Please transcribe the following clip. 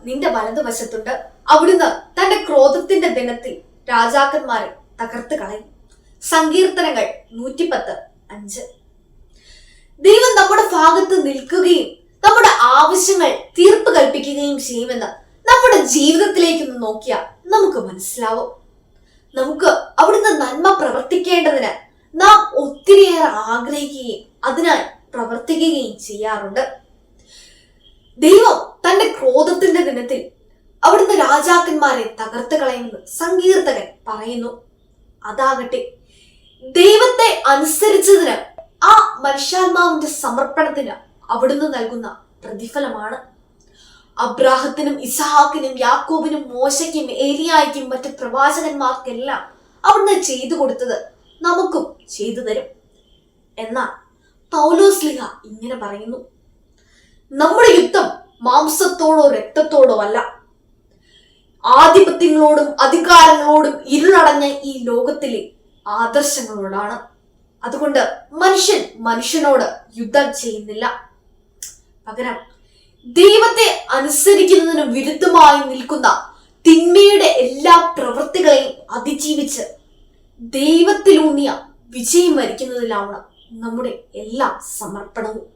നിന്റെ വലതുവശത്തുണ്ട്. അവിടുന്ന് തന്റെ ക്രോധത്തിന്റെ ദിനത്തിൽ രാജാക്കന്മാരെ തകർത്ത് കളയും. സങ്കീർത്തനങ്ങൾ 110:5. ദൈവം നമ്മുടെ ഭാഗത്ത് നിൽക്കുകയും നമ്മുടെ ആവശ്യങ്ങൾ തീർപ്പ് കൽപ്പിക്കുകയും ചെയ്യുമെന്ന് നമ്മുടെ ജീവിതത്തിലേക്കൊന്ന് നോക്കിയാൽ നമുക്ക് മനസ്സിലാവും. നമുക്ക് അവിടുന്ന് നന്മ പ്രവർത്തിക്കേണ്ടതിന് നാം ഒത്തിരിയേറെ ആഗ്രഹിക്കുകയും അതിനായി പ്രവർത്തിക്കുകയും ചെയ്യാറുണ്ട്. ദൈവം തന്റെ ക്രോധത്തിന്റെ ദിനത്തിൽ അവിടുന്ന് രാജാക്കന്മാരെ തകർത്ത് കളയുമെന്ന് സങ്കീർത്തകൻ പറയുന്നു. അതാകട്ടെ ദൈവത്തെ അനുസരിച്ചതിന് ആ മനുഷ്യാത്മാവിന്റെ സമർപ്പണത്തിന് അവിടുന്ന് നൽകുന്ന പ്രതിഫലമാണ്. അബ്രാഹത്തിനും ഇസഹാക്കിനും യാക്കോബിനും മോശയ്ക്കും ഏലിയായ്ക്കും മറ്റ് പ്രവാചകന്മാർക്കെല്ലാം അവിടുന്ന് ചെയ്തു കൊടുത്തത് നമുക്കും ചെയ്തു തരും. എന്നാൽ പൗലോസ്ലീഹ ഇങ്ങനെ പറയുന്നു: നമ്മുടെ യുദ്ധം മാംസത്തോടോ രക്തത്തോടോ അല്ല, ആധിപത്യങ്ങളോടും അധികാരങ്ങളോടും ഇരുളടഞ്ഞ ഈ ലോകത്തിലെ ആദർശങ്ങളോടാണ്. അതുകൊണ്ട് മനുഷ്യൻ മനുഷ്യനോട് യുദ്ധം ചെയ്യുന്നില്ല. പകരം ദൈവത്തെ അനുസരിക്കുന്നതിന് വിരുദ്ധമായി നിൽക്കുന്ന തിന്മയുടെ എല്ലാ പ്രവൃത്തികളെയും അതിജീവിച്ച് ദൈവത്തിലൂന്നിയ വിജയം വരിക്കുന്നതിലാണ് നമ്മുടെ എല്ലാ സമർപ്പണവും.